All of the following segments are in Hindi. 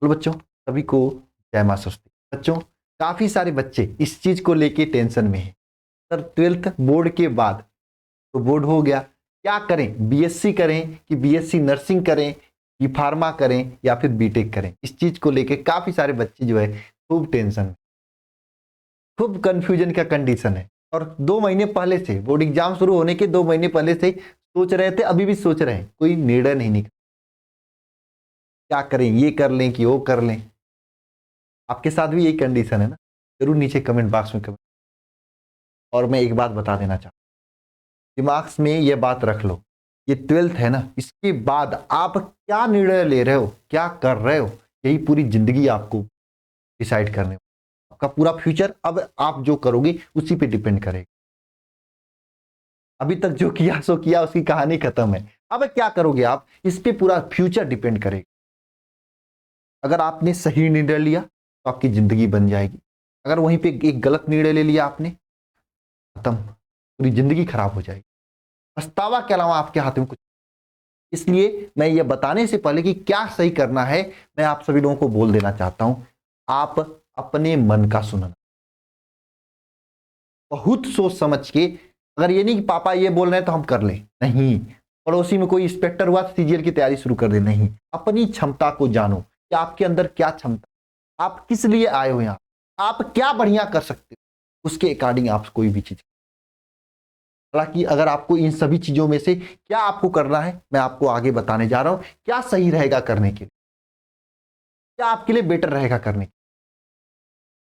तो बच्चों सभी को जय मां सरस्वती। बच्चों काफी सारे बच्चे इस चीज को लेके टेंशन में हैं। सर 12th बोर्ड के बाद तो बोर्ड हो गया, क्या करें, बीएससी करें कि बीएससी नर्सिंग करें, बी फार्मा करें या फिर बीटेक करें। इस चीज को लेके काफी सारे बच्चे जो है खूब टेंशन, खूब कंफ्यूजन का कंडीशन है। और 2 महीने पहले से, बोर्ड एग्जाम शुरू होने के 2 महीने पहले से सोच रहे थे, अभी भी सोच रहे हैं, कोई निर्णय नहीं निकला, क्या करें, ये कर लें कि वो कर लें। आपके साथ भी यही कंडीशन है ना? जरूर नीचे कमेंट बॉक्स में कमेंट। और मैं एक बात बता देना चाहता हूं, दिमाग में ये बात रख लो, ये 12th है ना, इसके बाद आप क्या निर्णय ले रहे हो, क्या कर रहे हो, यही पूरी जिंदगी आपको डिसाइड करने, आपका पूरा फ्यूचर अब आप जो करोगे उसी पे डिपेंड करेगा। अभी तक जो किया सो किया, उसकी कहानी खत्म है। अब क्या करोगे आप, इस पे पूरा फ्यूचर डिपेंड करेगा। अगर आपने सही निर्णय लिया तो आपकी जिंदगी बन जाएगी, अगर वहीं पे एक गलत निर्णय ले लिया आपने, खत्म, पूरी जिंदगी खराब हो जाएगी। पछतावा के अलावा आपके हाथ में कुछ। इसलिए मैं ये बताने से पहले कि क्या सही करना है, मैं आप सभी लोगों को बोल देना चाहता हूं, आप अपने मन का सुनना, बहुत सोच समझ के। अगर ये नहीं कि पापा ये बोल रहे हैं तो हम कर लें, नहीं। पड़ोसी में कोई इंस्पेक्टर हुआ तो सीजीएल की तैयारी शुरू कर दे, नहीं। अपनी क्षमता को जानो कि आपके अंदर क्या क्षमता, आप किस लिए आए हो यहाँ, आप क्या बढ़िया कर सकते हो, उसके अकॉर्डिंग आप कोई भी चीज। हालांकि अगर आपको इन सभी चीजों में से क्या आपको करना है, मैं आपको आगे बताने जा रहा हूं, क्या सही रहेगा करने के लिए, क्या आपके लिए बेटर रहेगा करने के लिए।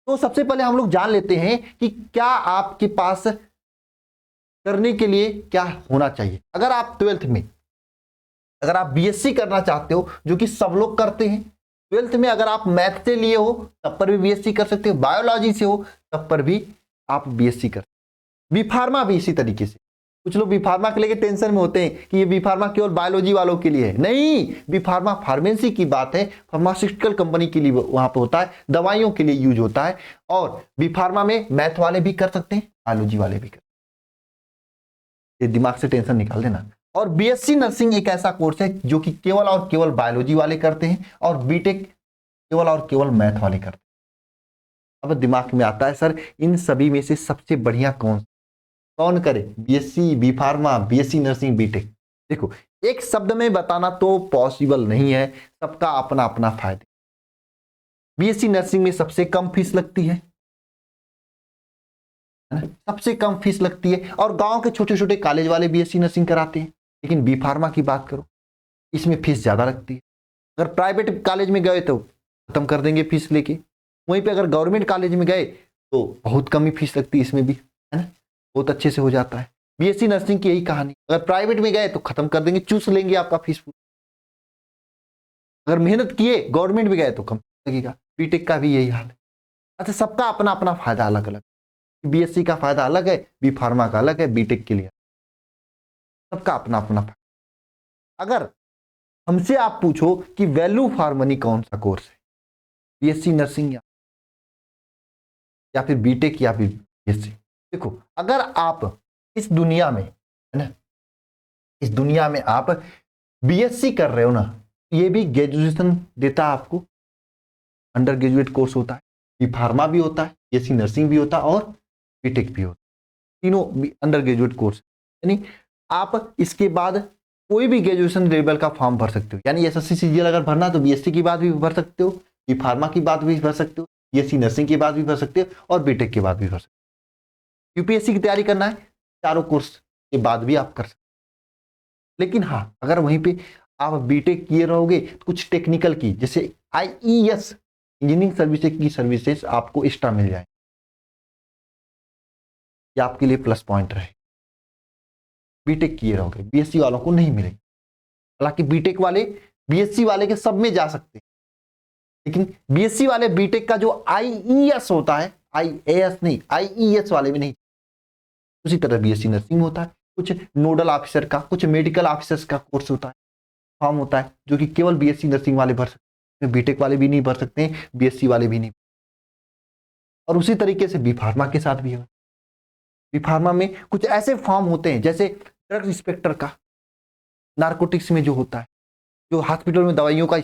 तो सबसे पहले हम लोग जान लेते हैं कि क्या आपके पास करने के लिए क्या होना चाहिए। अगर आप 12th में, अगर आप बीएससी करना चाहते हो, जो कि सब लोग करते हैं, 12th में अगर आप मैथ से लिए हो तब पर भी बीएससी कर सकते हो, बायोलॉजी से हो तब पर भी आप बीएससी कर सकते हो, बी फार्मा भी इसी तरीके से। कुछ लोग बी फार्मा के लेके टेंशन में होते हैं कि ये बी फार्मा केवल बायोलॉजी वालों के लिए है, नहीं। बी फार्मा फार्मेसी की बात है, फार्मास्यूटिकल कंपनी के लिए वहां पर होता है, दवाइयों के लिए यूज होता है। और बी फार्मा में मैथ वाले भी कर सकते हैं, बायोलॉजी वाले भी कर, ये दिमाग से टेंशन निकाल देना। और बीएससी नर्सिंग एक ऐसा कोर्स है जो कि केवल और केवल बायोलॉजी वाले करते हैं, और बीटेक केवल और केवल मैथ वाले करते हैं। अब दिमाग में आता है, सर इन सभी में से सबसे बढ़िया कौन करे, BSc, B pharma, BSc nursing, BTech. देखो, एक शब्द में बताना तो पॉसिबल नहीं है, सबका अपना अपना फायदा। बीएससी नर्सिंग में सबसे कम फीस लगती है ना? सबसे कम फीस लगती है, और गांव के छोटे छोटे कॉलेज वाले बीएससी नर्सिंग कराते हैं। लेकिन बी फार्मा की बात करो, इसमें फीस ज्यादा लगती है। अगर प्राइवेट कॉलेज में गए तो खत्म कर देंगे फीस लेके, वहीं पे अगर गवर्नमेंट कॉलेज में गए तो बहुत कम ही फीस लगती है, इसमें भी, है ना, बहुत अच्छे से हो जाता है। बीएससी नर्सिंग की यही कहानी, अगर प्राइवेट में गए तो खत्म कर देंगे, चूस लेंगे आपका फीस। अगर मेहनत किए गवर्नमेंट में गए तो कम लगेगा। बीटेक का भी यही हाल है। अच्छा, सबका अपना अपना फायदा अलग अलग, बीएससी का फायदा अलग है, बी फार्मा का अलग है, बीटेक के लिए सबका अपना अपना फायदा। अगर हमसे आप पूछो कि वैल्यू फॉर मनी कौन सा कोर्स है, बीएससी नर्सिंग या फिर बीटेक या फिर बीएससी। देखो, अगर आप इस दुनिया में, है ना, इस दुनिया में आप बीएससी कर रहे हो ना, ये भी ग्रेजुएशन देता है आपको, अंडर ग्रेजुएट कोर्स होता है, बी फार्मा भी होता है, बीएससी नर्सिंग भी होता है, और बीटेक भी होता है, तीनों अंडर ग्रेजुएट कोर्स। यानी आप इसके बाद कोई भी ग्रेजुएशन लेवल का फॉर्म भर सकते हो। यानी एसएससी सीजीएल अगर भरना तो बीएससी की बात भी भर सकते हो, बी फार्मा की बात भी भर सकते हो, बीएससी नर्सिंग की बात भी भर सकते हो, और बीटेक की बात भी भर सकते हो। यूपीएससी की तैयारी करना है, चारों कोर्स के बाद भी आप कर सकते हो। लेकिन हाँ, अगर वहीं पे आप बीटेक किए रहोगे तो कुछ टेक्निकल की, जैसे आईईएस, इंजीनियरिंग सर्विसेज की सर्विसेज आपको एक्स्ट्रा मिल जाए, ये आपके लिए प्लस पॉइंट रहे। बीटेक किए रहोगे, बीएससी वालों को नहीं मिलेगी। हालांकि बीटेक वाले बीएससी वाले के सब में जा सकते हैं, लेकिन बीएससी वाले बीटेक का जो आईईएस होता है, आईएएस नहीं, आईईएस वाले में नहीं। उसी तरह बीएससी नर्सिंग होता है, कुछ नोडल ऑफिसर का, कुछ मेडिकल ऑफिसर्स का कोर्स होता है, फॉर्म होता है, जो कि केवल बीएससी नर्सिंग वाले भर सकते हैं, बीटेक वाले भी नहीं भर सकते हैं, बीएससी वाले भी नहीं। और उसी तरीके से बी फार्मा के साथ भी है। बी फार्मा में कुछ ऐसे फॉर्म होते हैं, जैसे ड्रग इंस्पेक्टर का, नारकोटिक्स में जो होता है, जो हॉस्पिटल में दवाइयों का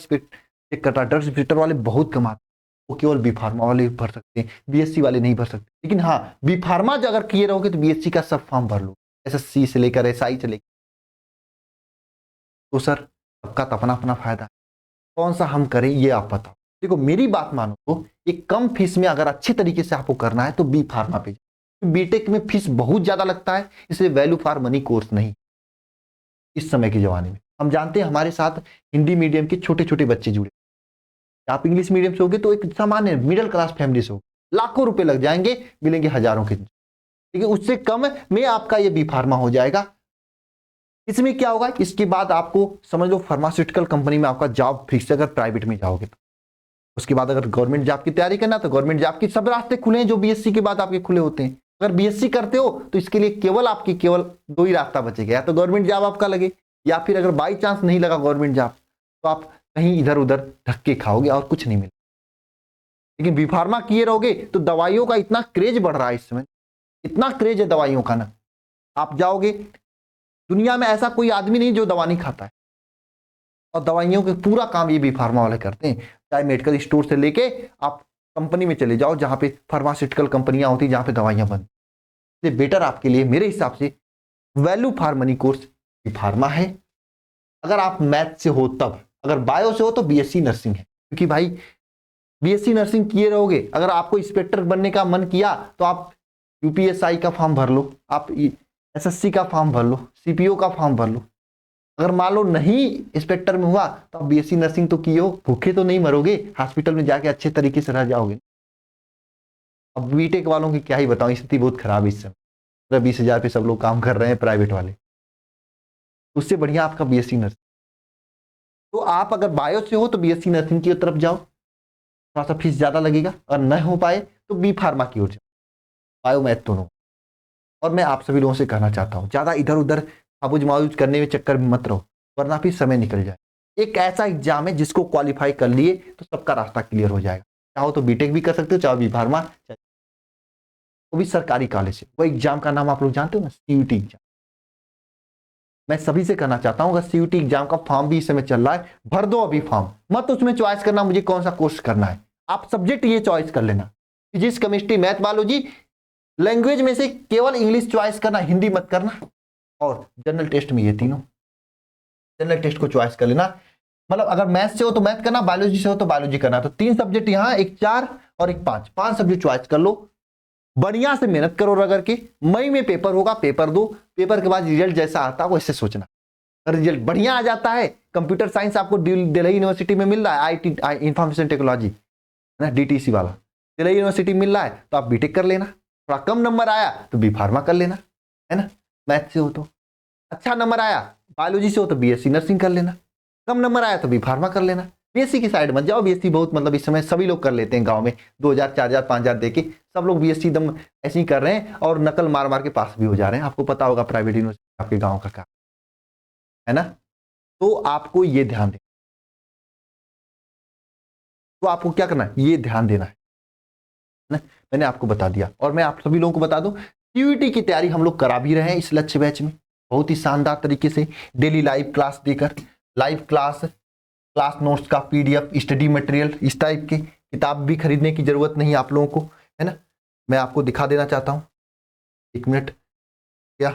चेक करता है। ड्रग्स इंस्पेक्टर वाले बहुत कमाते हैं, वो केवल बी फार्मा वाले भर सकते हैं, बीएससी वाले नहीं भर सकते। लेकिन हाँ, बी फार्मा अगर किए रहोगे तो बीएससी का सब फॉर्म भर लो, एसएससी से लेकर एसआई से लेकर। तो सर सबका तो अपना अपना फायदा है, कौन सा हम करें ये आप बताओ। देखो मेरी बात मानो तो एक कम फीस में अगर अच्छे तरीके से आपको करना है तो बी फार्मा पे जाओ। बीटेक में फीस बहुत ज्यादा लगता है, इसलिए वैल्यू फॉर मनी कोर्स नहीं। इस समय के जमाने में हम जानते हैं हमारे साथ हिंदी मीडियम के छोटे छोटे बच्चे जुड़े, आप इंग्लिश मीडियम से होगे तो एक सामान्य मिडिल क्लास फैमिली से हो, लाखों रुपए लग जाएंगे, मिलेंगे हजारों के, ठीक है। उससे कम में आपका ये बी फार्मा हो जाएगा। इसमें क्या होगा, इसके बाद आपको समझ लो फार्मास्यूटिकल कंपनी में आपका जॉब फिक्स है, अगर प्राइवेट में जाओगे तो। उसके बाद अगर गवर्नमेंट जॉब की तैयारी करना तो गवर्नमेंट जॉब की सब रास्ते खुले हैं जो बीएससी के बाद आपके खुले होते हैं। अगर बीएससी करते हो तो इसके लिए केवल दो ही रास्ता बचेगा, या तो गवर्नमेंट जॉब आपका लगे, या फिर अगर बाई चांस नहीं लगा गवर्नमेंट जॉब तो आप कहीं इधर उधर धक्के खाओगे और कुछ नहीं मिलेगा। लेकिन बी फार्मा किए रहोगे तो दवाइयों का इतना क्रेज बढ़ रहा है इस समय, इतना क्रेज है दवाइयों का ना, आप जाओगे दुनिया में ऐसा कोई आदमी नहीं जो दवा नहीं खाता है। और दवाइयों के पूरा काम ये बी फार्मा वाले करते हैं, चाहे मेडिकल स्टोर से लेके आप कंपनी में चले जाओ जहां पे फार्मास्यूटिकल कंपनियां होती जहां पे दवाइयां बनती। इसलिए बेटर आपके लिए मेरे हिसाब से value for money course B pharma है, अगर आप मैथ से हो तब। अगर बायो से हो तो बीएससी नर्सिंग है, क्योंकि भाई बीएससी नर्सिंग किए रहोगे, अगर आपको इंस्पेक्टर बनने का मन किया तो आप यूपीएसआई का फॉर्म भर लो, आप एसएससी का फॉर्म भर लो, सीपीओ का फॉर्म भर लो। अगर मान लो नहीं इंस्पेक्टर में हुआ तो आप बीएससी नर्सिंग तो किए हो, भूखे तो नहीं मरोगे, हॉस्पिटल में जाके अच्छे तरीके से रह जाओगे। अब बीटेक वालों की क्या ही बताऊं, स्थिति बहुत खराब है इस समय, 20,000 पे सब लोग काम कर रहे हैं प्राइवेट वाले, उससे बढ़िया आपका बीएससी नर्सिंग। तो आप अगर बायो से हो तो बीएससी नर्सिंग की तरफ जाओ, थोड़ा सा फीस ज्यादा लगेगा, और न हो पाए तो बी फार्मा की ओर जाओ, बायो मैथ दोनों। और मैं आप सभी लोगों से कहना चाहता हूँ ज्यादा इधर उधर आबूज माबूज करने में चक्कर में मत रहो, वरना फिर समय निकल जाए। एक ऐसा एग्जाम है जिसको क्वालिफाई कर लिए तो सबका रास्ता क्लियर हो जाएगा, चाहो तो बीटेक भी कर सकते हो, चाहे बी फार्मा, वो भी सरकारी कॉलेज से। वो एग्जाम का नाम आप लोग जानते हो ना, सीयूटी एग्जाम। मैं सभी से कहना चाहता हूँ अगर सीयूटी एग्जाम का फॉर्म भी इस समय चल रहा है, भर दो अभी फॉर्म, मत उसमें चॉइस करना मुझे कौन सा कोर्स करना है, आप सब्जेक्ट ये चॉइस कर लेना, physics chemistry math biology, language में से केवल इंग्लिश चॉइस करना, हिंदी मत करना, और जनरल टेस्ट में ये तीनों, जनरल टेस्ट को चॉइस कर लेना। मतलब अगर मैथ से हो तो मैथ करना, बायोलॉजी से हो तो बायोलॉजी करना, तो 3 सब्जेक्ट यहाँ, एक 4 और एक 5, 5 सब्जेक्ट चॉइस कर लो, बढ़िया से मेहनत करो रगड़ के। मई में पेपर होगा, पेपर दो, पेपर के बाद रिजल्ट जैसा आता है वैसे सोचना। अगर रिजल्ट बढ़िया आ जाता है, कंप्यूटर साइंस आपको दिल्ली यूनिवर्सिटी में मिल रहा है, आईटी इंफॉर्मेशन टेक्नोलॉजी है ना, डीटीसी वाला दिल्ली यूनिवर्सिटी मिल रहा है, तो आप बीटेक कर लेना। थोड़ा कम नंबर आया तो बी फार्मा कर लेना, है ना, मैथ से हो तो। अच्छा नंबर आया बायोलॉजी से हो तो बीएससी नर्सिंग कर लेना, कम नंबर आया तो बी फार्मा कर लेना। बीएससी की साइड मत जाओ, बीएससी बहुत मतलब इस समय सभी लोग कर लेते हैं, गांव में 2,000 4,000 5,000 देके सब लोग बीएससी एकदम ऐसे ही कर रहे हैं, और नकल मार मार के पास भी हो जा रहे हैं। आपको पता होगा प्राइवेट यूनिवर्सिटी आपके गाँव का काम है ना, तो आपको ये ध्यान देना, तो आपको क्या करना है, ये ध्यान देना है ना, मैंने आपको बता दिया। और मैं आप सभी लोगों को बता दूं, सीयूईटी की तैयारी हम लोग करा भी रहे हैं इस लक्ष्य बैच में, बहुत ही शानदार तरीके से, डेली लाइव क्लास देकर, लाइव क्लास नोट्स का पीडीएफ, स्टडी मटेरियल, इस टाइप की किताब भी खरीदने की जरूरत नहीं आप लोगों को, है ना। मैं आपको दिखा देना चाहता हूँ, 1 मिनट, क्या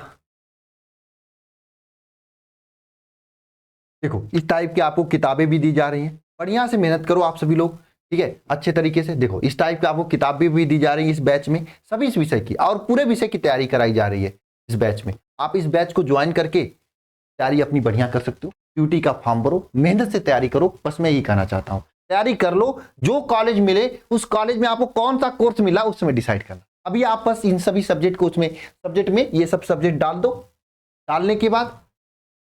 देखो इस टाइप की आपको किताबें भी दी जा रही हैं, बढ़िया से मेहनत करो आप सभी लोग, ठीक है, अच्छे तरीके से। देखो इस टाइप की आपको किताबें भी दी जा रही है इस बैच में, सभी इस विषय की, और पूरे विषय की तैयारी कराई जा रही है इस बैच में। आप इस बैच को ज्वाइन करके तैयारी अपनी बढ़िया कर सकते हो, ड्यूटी का फॉर्म भरो, मेहनत से तैयारी करो, बस मैं यही कहना चाहता हूँ। तैयारी कर लो, जो कॉलेज मिले उस कॉलेज में आपको कौन सा कोर्स मिला उसमें डिसाइड करना। अभी आप बस इन सभी सब्जेक्ट को उसमें सब्जेक्ट में ये सब सब्जेक्ट डाल दो, डालने के बाद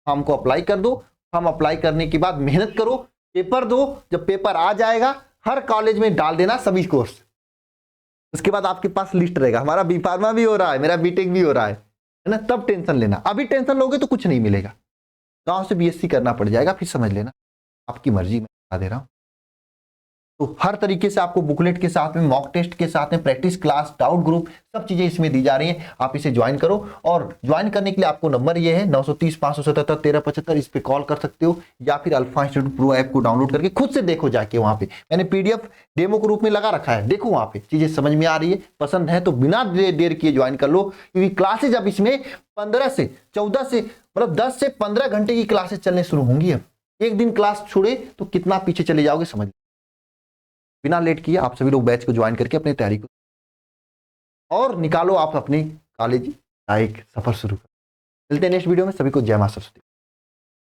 फॉर्म को अप्लाई कर दो, फॉर्म अप्लाई करने के बाद मेहनत करो, पेपर दो, जब पेपर आ जाएगा हर कॉलेज में डाल देना सभी कोर्स, उसके बाद आपके पास लिस्ट रहेगा, हमारा बी फार्मा भी हो रहा है, मेरा बीटेक भी हो रहा है ना, तब टेंशन लेना। अभी टेंशन लोगे तो कुछ नहीं मिलेगा, गांव से बीएससी करना पड़ जाएगा, फिर समझ लेना, आपकी मर्जी, मैं बता दे रहा हूं। तो हर तरीके से आपको बुकलेट के साथ में, मॉक टेस्ट के साथ में, प्रैक्टिस क्लास, डाउट ग्रुप, सब चीजें इसमें दी जा रही हैं। आप इसे ज्वाइन करो और ज्वाइन करने के लिए आपको नंबर ये है 930-577-1375, इस पे कॉल कर सकते हो, या फिर अल्फा इंस्टीट्यूट प्रो ऐप को डाउनलोड करके खुद से देखो जाके। वहां पे मैंने पीडीएफ डेमो के रूप में लगा रखा है, देखो वहां पे चीजें समझ में आ रही है, पसंद है तो बिना देर किए ज्वाइन कर लो, क्योंकि क्लासेज अब इसमें 15 से 14 से मतलब 10 से 15 घंटे की क्लासेस चलने शुरू होंगी। अब एक दिन क्लास छोड़े तो कितना पीछे चले जाओगे समझ। बिना लेट किए आप सभी लोग बैच को ज्वाइन करके अपनी तैयारी को और निकालो, आप अपनी कॉलेज का एक सफर शुरू करो। मिलते हैं नेक्स्ट वीडियो में, सभी को जय मां सरस्वती।